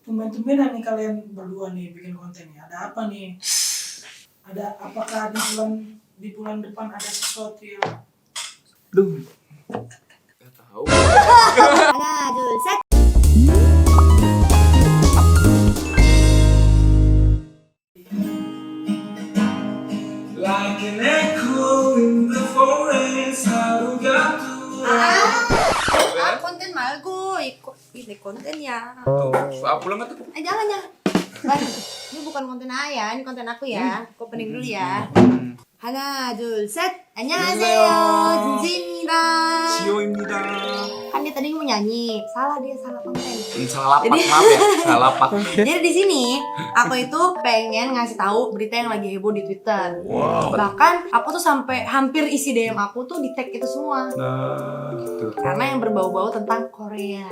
Tumben-tumbenan nih kalian berdua nih bikin kontennya. Ada apa nih? Apakah di bulan depan ada sesuatu yang Duh, gak tahu. 하나, 둘, 셋. like an echo in the forest 하루가 konten 말고 ini konten ya. Apa nggak tuh? Jangan. Ini bukan konten Ayah, ini konten aku ya. Aku opening dulu ya. 하나, 둘, 셋. 안녕하세요. 진지입니다. Sio입니다. Kan dia tadi mau nyanyi, salah konten. Salah lapak, maaf ya. Salah lapak. Jadi di sini aku itu pengen ngasih tahu berita yang lagi heboh di Twitter. Wow. Bahkan aku tuh sampai hampir isi DM aku tuh di tag itu semua. Nah, gitu. Karena yang berbau-bau tentang Korea.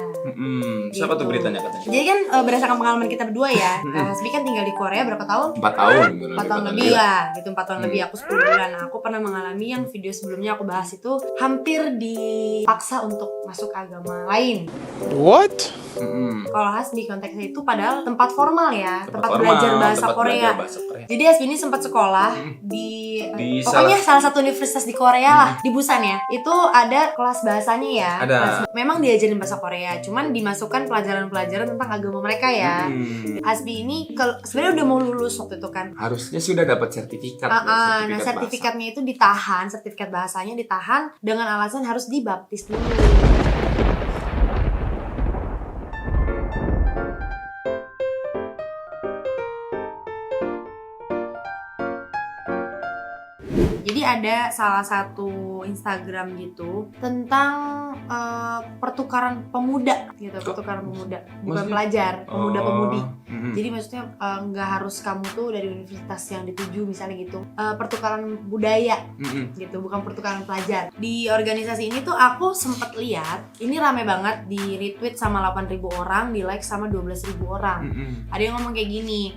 Siapa Gitu. tuh beritanya katanya? Jadi kan berdasarkan pengalaman kita berdua ya, Hasbi kan tinggal di Korea berapa tahun? 4 tahun. 4 tahun lebih lah, gitu 4 tahun lebih, aku 10 bulan. Nah, aku pernah mengalami yang video sebelumnya aku bahas itu hampir dipaksa untuk masuk agama lain. What? Kalau Hasbi konteksnya itu padahal tempat formal ya, tempat formal, belajar bahasa tempat Korea. belajar bahasa Korea. Jadi Hasbi ini sempat sekolah di pokoknya salah satu universitas di Korea lah, di Busan ya. Itu ada kelas bahasanya ya. Ada. Memang diajarin bahasa Korea, cuman dimasukkan pelajaran-pelajaran tentang agama mereka ya. Hasbi ini sebenarnya udah mau lulus waktu itu kan. Harusnya sudah dapat sertifikat. Nah sertifikatnya itu ditahan, sertifikat bahasanya ditahan dengan alasan harus dibaptis dulu. Jadi ada salah satu Instagram gitu tentang pertukaran pemuda gitu, pertukaran pemuda, bukan Maksudnya? pelajar, pemuda-pemudi. Jadi Jadi maksudnya nggak harus kamu tuh dari universitas yang dituju misalnya gitu, pertukaran budaya gitu, bukan pertukaran pelajar. Di organisasi ini tuh aku sempet lihat, ini rame banget, di retweet sama 8.000 orang, di like sama 12.000 orang. Ada yang ngomong kayak gini,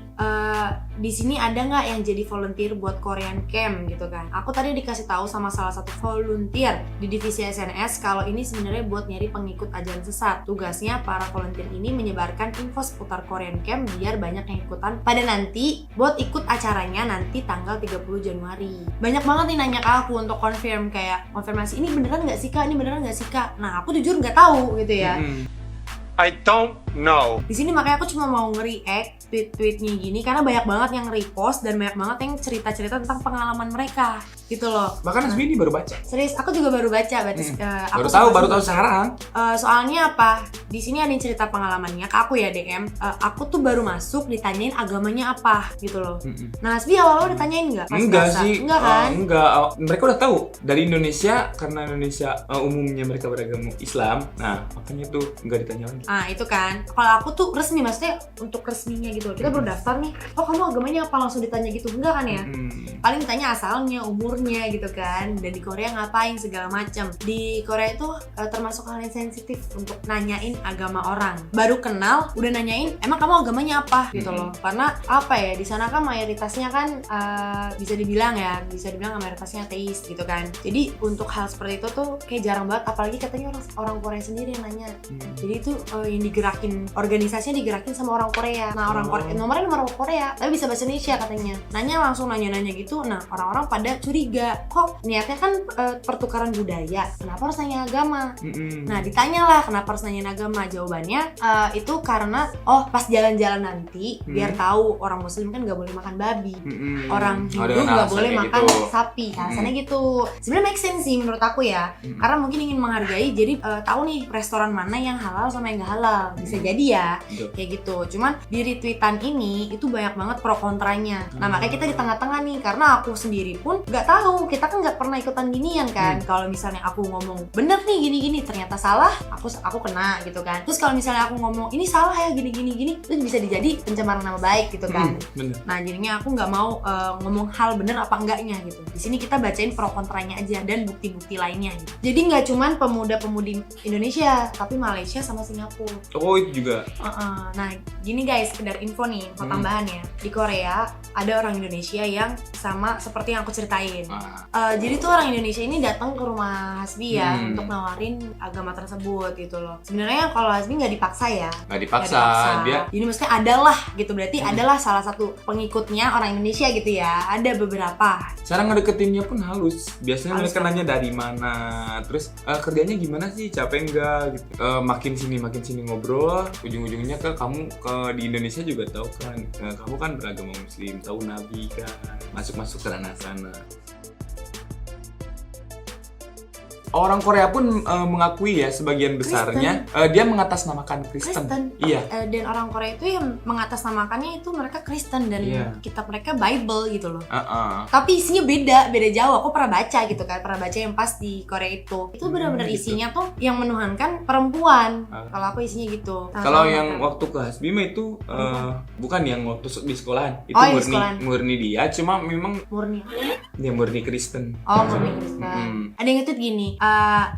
di sini ada nggak yang jadi volunteer buat Korean Camp gitu kan? Aku tadi dikasih tahu sama salah satu volunteer di divisi SNS kalau ini sebenarnya buat nyari pengikut ajaran sesat. Tugasnya para volunteer ini menyebarkan info seputar Korean Camp biar banyak yang ikutan pada nanti buat ikut acaranya nanti tanggal 30 Januari. Banyak banget nih nanya ke aku untuk konfirmasi ini beneran nggak sih Kak? Ini beneran nggak sih Kak? Nah aku jujur nggak tahu gitu ya. I don't know. Di sini makanya aku cuma mau nge-react tweet-tweetnya gini karena banyak banget yang repost dan banyak banget yang cerita-cerita tentang pengalaman mereka gitu loh. bahkan Hasbi ini baru baca. Serius, aku juga baru baca. Baru tahu sekarang. Soalnya apa? Di sini ada yang cerita pengalamannya ke aku ya DM. Aku tuh baru masuk ditanyain agamanya apa gitu loh. Nah, Hasbi awal-awal ditanyain nggak? Pas Enggak bahasa? sih. Enggak kan? Enggak. Mereka udah tahu dari Indonesia karena Indonesia umumnya mereka beragama Islam. Nah, makanya tuh enggak ditanya lagi. Ah itu kan, kalau aku tuh resmi, maksudnya untuk resminya gitu. Kita baru daftar nih, oh kamu agamanya apa, langsung ditanya gitu, enggak kan ya? Paling ditanya asalnya, umurnya gitu kan, dan di Korea ngapain segala macam. Di Korea itu termasuk hal yang sensitif untuk nanyain agama orang. Baru kenal, udah nanyain, emang kamu agamanya apa gitu loh. Karena apa ya, di sana kan mayoritasnya kan bisa dibilang mayoritasnya ateis gitu kan. Jadi untuk hal seperti itu tuh kayak jarang banget, apalagi katanya orang Korea sendiri yang nanya. Jadi itu yang digerakin, organisasinya digerakin sama orang Korea. Nah orang Korea, nomornya nomor Korea tapi bisa bahasa Indonesia katanya. Langsung nanya gitu. Nah orang-orang pada curiga, kok niatnya kan pertukaran budaya, kenapa harus nanya agama? Nah ditanyalah kenapa harus nanya agama. Jawabannya itu karena pas jalan-jalan nanti biar tahu orang Muslim kan nggak boleh makan babi, orang Hindu nggak boleh makan sapi. Alasannya gitu. Sebenarnya make sense sih menurut aku ya, karena mungkin ingin menghargai. Jadi tahu nih restoran mana yang halal sama yang nggak halal, bisa jadi ya kayak gitu. Cuman di retweetan ini itu banyak banget pro kontranya. Nah makanya kita di tengah-tengah nih, karena aku sendiri pun nggak tahu, kita kan nggak pernah ikutan ginian kan. Kalau misalnya aku ngomong bener nih gini-gini ternyata salah, aku kena gitu kan. Terus kalau misalnya aku ngomong ini salah ya gini itu bisa dijadi pencemaran nama baik gitu kan. Nah jadinya aku nggak mau ngomong hal bener apa enggaknya gitu. Di sini kita bacain pro kontranya aja dan bukti-bukti lainnya gitu. Jadi nggak cuman pemuda-pemudi Indonesia tapi Malaysia sama Singapura. Oh itu juga. Nah Gini guys, sekedar info nih, info tambahan ya. Di Korea ada orang Indonesia yang sama seperti yang aku ceritain. Jadi tuh orang Indonesia ini datang ke rumah Hasbi ya untuk nawarin agama tersebut gitu loh. Sebenarnya kalau Hasbi nggak dipaksa ya. Nggak dipaksa. Dia. Jadi maksudnya adalah gitu, berarti adalah salah satu pengikutnya orang Indonesia gitu ya. Ada beberapa. Cara ngedeketinnya pun halus. Biasanya Halus mereka nanya dari mana, terus kerjanya gimana sih, capek enggak gitu. Makin sini ngobrol, ujung-ujungnya kamu di Indonesia juga tahu kan, kamu kan beragama Muslim, tahu Nabi kan, masuk ke ranah sana. Orang Korea pun mengakui ya sebagian besarnya dia mengatasnamakan Kristen. Iya. Dan orang Korea itu yang mengatasnamakannya itu mereka Kristen dan kitab mereka Bible gitu loh. Tapi isinya beda jauh. Aku pernah baca gitu kan, pernah baca yang pas di Korea itu benar-benar gitu. isinya tuh yang menuhankan perempuan. Kalau aku isinya gitu. Kalau yang waktu ke Hasbima itu bukan yang waktu di sekolahan, itu murni dia, cuma memang dia murni Kristen. Murni Kristen. Ada yang itu gini.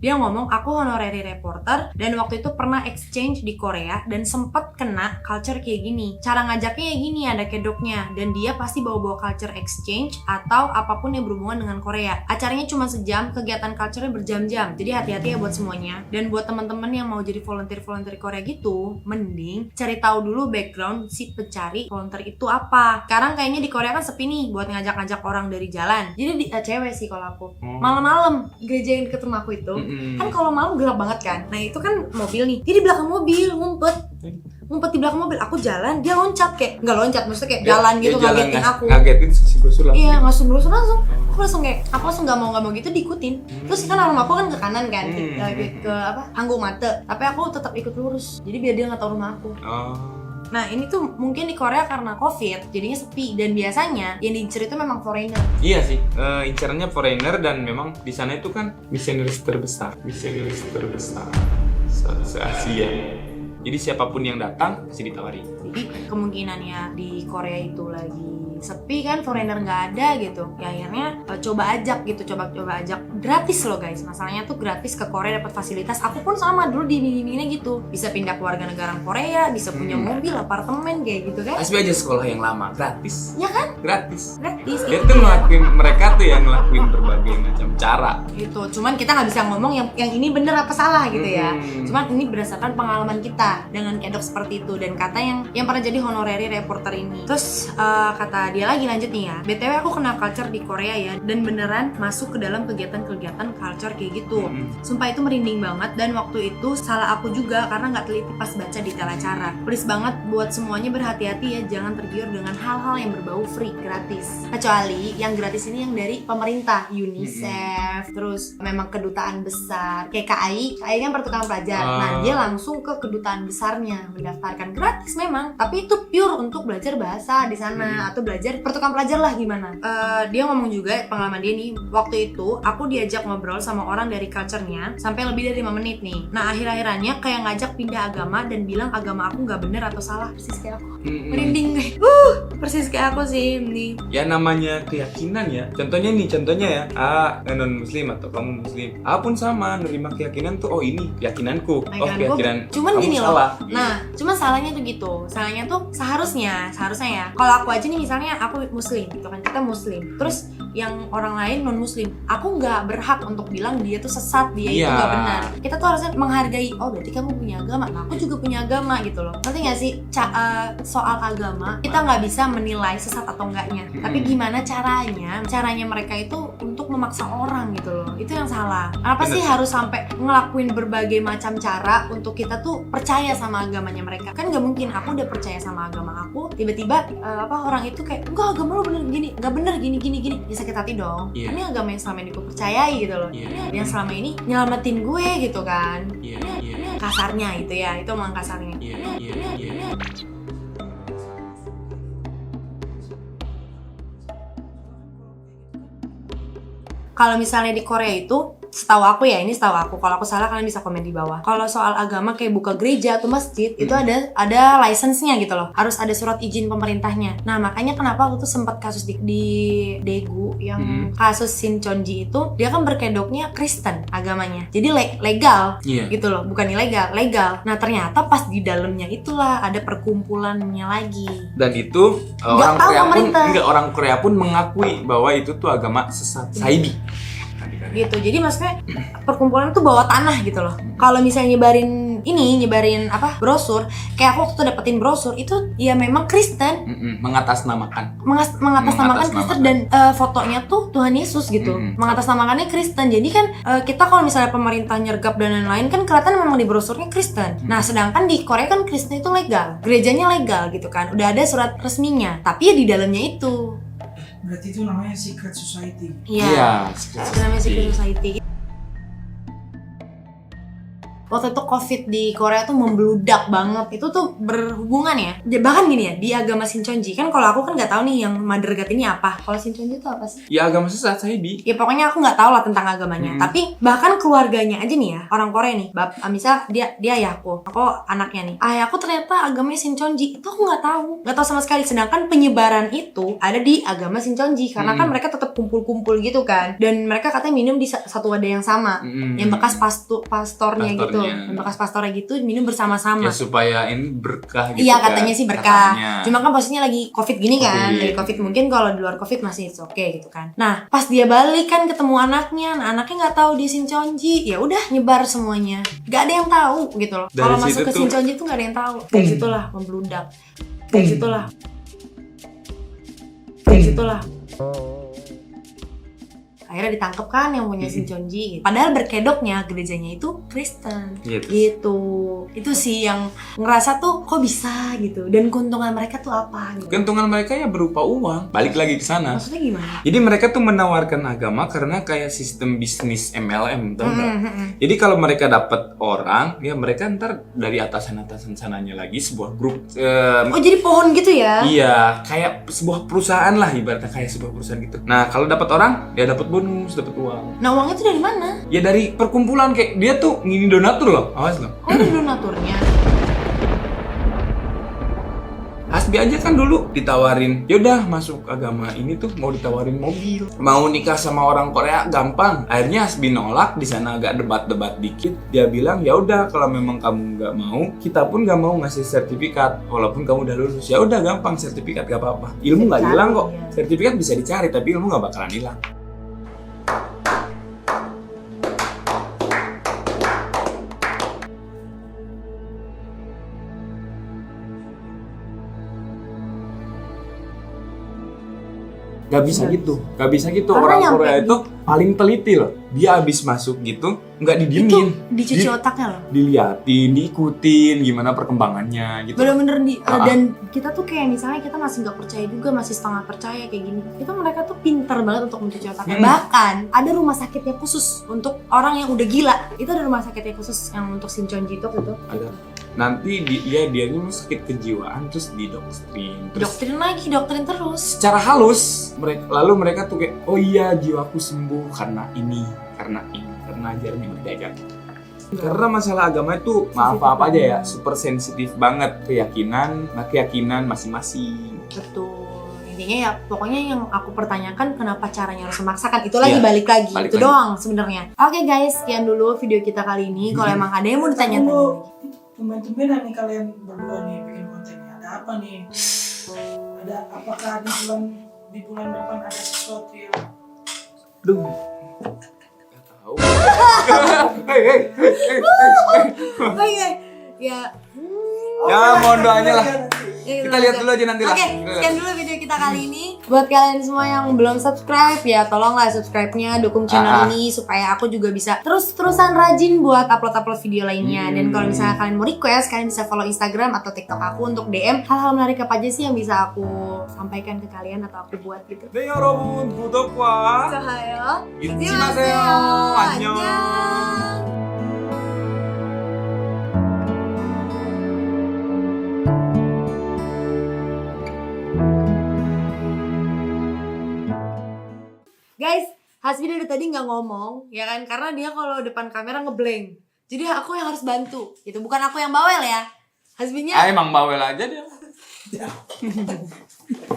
Dia ngomong, aku honorary reporter dan waktu itu pernah exchange di Korea dan sempet kena culture kayak gini. Cara ngajaknya kayak gini, ada kedoknya, dan dia pasti bawa-bawa culture exchange atau apapun yang berhubungan dengan Korea. Acaranya cuma sejam, kegiatan culture-nya berjam-jam. Jadi hati-hati ya buat semuanya. Dan buat teman-teman yang mau jadi volunteer Korea gitu, mending cari tahu dulu background si pencari volunteer itu apa. Sekarang kayaknya di Korea kan sepi nih buat ngajak-ngajak orang dari jalan. Jadi cewek sih kalau aku. Malam-malam gereja yang deket rumah aku itu kan kalau malam gelap banget kan. Nah itu kan mobil nih, dia di belakang mobil ngumpet di belakang mobil. Aku jalan, dia loncat, kayak nggak loncat, maksudnya kayak jalan gitu, ngagetin aku. Ngagetin brosur langsung. Iya, ngasih langsung. Aku langsung nggak mau gitu diikutin. Terus kan rumah aku kan ke kanan kan, ke Hanggu Mate. Tapi aku tetap ikut lurus. Jadi biar dia nggak tahu rumah aku. Nah ini tuh mungkin di Korea karena COVID jadinya sepi, dan biasanya yang diincer itu memang foreigner. Iya sih, incarannya foreigner, dan memang di sana itu kan misionaris terbesar se-Asia. Jadi siapapun yang datang pasti ditawari. Jadi kemungkinannya di Korea itu lagi sepi kan, foreigner nggak ada gitu. Ya akhirnya coba ajak gratis loh guys. Masalahnya tuh gratis ke Korea, dapat fasilitas. Aku pun sama dulu diiming-imingnya gitu. Bisa pindah ke warga negara Korea, bisa punya mobil, apartemen kayak gitu kan. Hasbi aja sekolah yang lama gratis. Ya kan? Gratis. Itu Mereka tuh yang ngelakuin berbagai macam cara. Gitu. Cuman kita nggak bisa ngomong yang ini bener apa salah gitu ya. Cuman ini berdasarkan pengalaman kita dengan kedok seperti itu, dan kata yang pernah jadi honorary reporter ini. Terus kata dia lagi, lanjut nih ya. BTW aku kenal culture di Korea ya, dan beneran masuk ke dalam kegiatan culture kayak gitu. Sumpah itu merinding banget, dan waktu itu salah aku juga karena nggak teliti pas baca detail acara. Please banget buat semuanya berhati-hati ya, jangan tergiur dengan hal-hal yang berbau free, gratis. Kecuali yang gratis ini yang dari pemerintah, UNICEF, terus memang kedutaan besar kayak KAI kan pertukaran pelajar. Nah dia langsung ke kedutaan besarnya mendaftarkan, gratis memang, tapi itu pure untuk belajar bahasa di sana atau belajar pertukaran pelajar lah gimana. Dia ngomong juga pengalaman dia nih, waktu itu aku diajak ngobrol sama orang dari culture-nya sampai lebih dari 5 menit nih. Nah akhir-akhirannya kayak ngajak pindah agama dan bilang agama aku nggak bener atau salah. Persis kayak aku. Merinding gue. Persis kayak aku sih nih. Ya namanya keyakinan ya. Contohnya ya, non muslim atau kamu muslim. Pun sama, nerima keyakinan tuh, ini keyakinanku. Keyakinan cuman kamu gini salah. Loh. Nah, cuman salahnya tuh gitu. Salahnya tuh seharusnya ya. Kalau aku aja nih misalnya aku muslim gitu kan, kita muslim. Terus yang orang lain non muslim, aku nggak berhak untuk bilang dia tuh sesat, dia itu nggak benar. Kita tuh harusnya menghargai, berarti kamu punya agama, nah aku juga punya agama gitu loh. Ngerti nggak sih? Soal agama kita nggak bisa menilai sesat atau enggaknya, tapi gimana caranya mereka itu untuk memaksa orang gitu loh. Itu yang salah. Apa sih harus sampai ngelakuin berbagai macam cara untuk kita tuh percaya sama agamanya mereka? Kan nggak mungkin aku udah percaya sama agama aku, tiba-tiba orang itu kayak enggak, agama lo bener gini, nggak bener gini. Ya sakit hati dong. Ini agama yang selama ini gue percayai gitu loh. Ini yang selama ini nyelamatin gue gitu kan. Ini kasarnya itu ya, itu omong kasarnya. Kalau misalnya di Korea itu setahu aku ya, ini setahu aku. Kalau aku salah kalian bisa komen di bawah. Kalau soal agama kayak buka gereja atau masjid itu ada license-nya gitu loh. Harus ada surat izin pemerintahnya. Nah, makanya kenapa aku tuh sempat kasus di Daegu yang kasus Shin Chonji itu, dia kan berkedoknya Kristen agamanya. Jadi legal gitu loh, bukan ilegal, legal. Nah, ternyata pas di dalamnya itulah ada perkumpulannya lagi. Dan itu orang Korea pun mengakui bahwa itu tuh agama sesat, Saidi. Gitu. Jadi maksudnya perkumpulan tuh bawah tanah gitu loh. Kalau misalnya nyebarin brosur, kayak aku waktu dapetin brosur itu ya memang Kristen. Mengatasnamakan Kristen dan fotonya tuh Tuhan Yesus gitu. Mengatasnamakannya Kristen. Jadi kan kita kalau misalnya pemerintah nyergap dan lain-lain kan kelihatan memang di brosurnya Kristen. Nah, sedangkan di Korea kan Kristen itu legal, gerejanya legal gitu kan. Udah ada surat resminya. Tapi ya di dalamnya itu. Berarti itu namanya secret society. Iya, namanya secret society. Waktu itu COVID di Korea tuh membludak banget. Itu tuh berhubungan ya. Bahkan gini ya, di agama Shin Chonji kan, kalau aku kan nggak tahu nih yang Mother God ini apa. Kalau Shin Chonji itu apa sih? Ya agama sesat, Saidi. Ya pokoknya aku nggak tahu lah tentang agamanya. Tapi bahkan keluarganya aja nih ya, orang Korea nih. Misal dia ayahku, aku anaknya nih. Ayahku ternyata agamanya Shin Chonji. Itu aku nggak tahu sama sekali. Sedangkan penyebaran itu ada di agama Shin Chonji karena kan mereka tetap kumpul-kumpul gitu kan. Dan mereka katanya minum di satu wadah yang sama. Yang bekas pastornya gitu. Yang bekas pastornya gitu minum bersama-sama. Ya supaya ini berkah gitu. Iya, katanya sih berkah. Katanya. Cuma kan posisinya lagi COVID gini kan. Lagi COVID, mungkin kalau di luar COVID masih oke gitu kan. Nah, pas dia balik kan ketemu anaknya. Nah, anaknya nggak tahu di Shin Chonji. Ya udah nyebar semuanya. Gak ada yang tahu gitu loh. Kalau masuk ke Shin Chonji tuh gak ada yang tahu. Kayak gitulah membludak. Kayak gitulah. Akhirnya ditangkap kan yang punya Shin Chonji gitu. Padahal berkedoknya gerejanya itu Kristen gitu. Itu sih yang ngerasa tuh kok bisa gitu. Dan keuntungan mereka tuh apa gitu. Keuntungan mereka ya berupa uang. Balik lagi ke sana. Maksudnya gimana? Jadi mereka tuh menawarkan agama karena kayak sistem bisnis MLM, tau nggak? Jadi kalau mereka dapat orang, ya mereka ntar dari atasan-atasan sananya lagi sebuah grup. Oh, jadi pohon gitu ya? Iya, kayak sebuah perusahaan lah, ibaratnya kayak sebuah perusahaan gitu. Nah, kalau dapat orang, ya dapat bonus, dapat uang. Nah, uangnya tuh dari mana? Ya dari perkumpulan, kayak dia tuh ngini donatur loh, awas loh. Oh, dari donaturnya. Hasbi aja kan dulu ditawarin, yaudah masuk agama ini tuh mau ditawarin mobil, mau nikah sama orang Korea gampang. Akhirnya Hasbi nolak, di sana agak debat-debat dikit. Dia bilang ya udah kalau memang kamu nggak mau, kita pun nggak mau ngasih sertifikat, walaupun kamu udah lulus. Ya udah gampang, sertifikat gak apa-apa. Ilmu nggak hilang kok, sertifikat bisa dicari tapi ilmu nggak bakalan hilang. Gak bisa gitu. Orang Korea itu paling teliti loh. Dia abis masuk gitu, nggak didiemin. Itu dicuci otaknya loh. Diliatin, diikutin gimana perkembangannya gitu. Bener-bener dan kita tuh kayak misalnya kita masih nggak percaya juga, masih setengah percaya kayak gini. Itu mereka tuh pinter banget untuk mencuci otaknya. Bahkan ada rumah sakitnya khusus untuk orang yang udah gila. Itu ada rumah sakitnya khusus yang untuk Shin Chonji itu gitu. Ada. Nanti dianya sakit kejiwaan terus didoktrin. Doktrin terus. Secara halus, mereka tuh kayak, oh iya jiwaku sembuh karena ajarnya berdagang. Karena masalah agama itu maaf apa aja ya, super sensitif banget, keyakinan masing-masing. Betul. Intinya ya pokoknya yang aku pertanyakan kenapa caranya harus memaksakan itu lagi balik lagi itu doang sebenarnya. Oke guys, sekian dulu video kita kali ini. Kalau emang ada yang mau ditanya-tanya lagi. Tumben-tumbenan nih kalian berdua nih bikin kontennya. Ada apa nih? Apakah di bulan depan ada sesuatu yang Duh. Gak tahu. Hey. Ya. Ya mohon doanya lah. Ya, kita lihat dulu aja nanti lah. Oke, sekian dulu video kita kali ini. Buat kalian semua yang belum subscribe, ya tolonglah subscribe-nya, dukung channel ini supaya aku juga bisa terus-terusan rajin buat upload video lainnya. Dan kalau misalnya kalian mau request, kalian bisa follow Instagram atau TikTok aku untuk DM hal-hal menarik apa aja sih yang bisa aku sampaikan ke kalian atau aku buat gitu. 네 여러분 구독과 좋아요 잊지 마세요. 안녕. Guys, Hasbi dari tadi nggak ngomong, ya kan? Karena dia kalau depan kamera ngeblank. Jadi aku yang harus bantu, gitu. Bukan aku yang bawel ya. Hasbinya Emang bawel aja dia.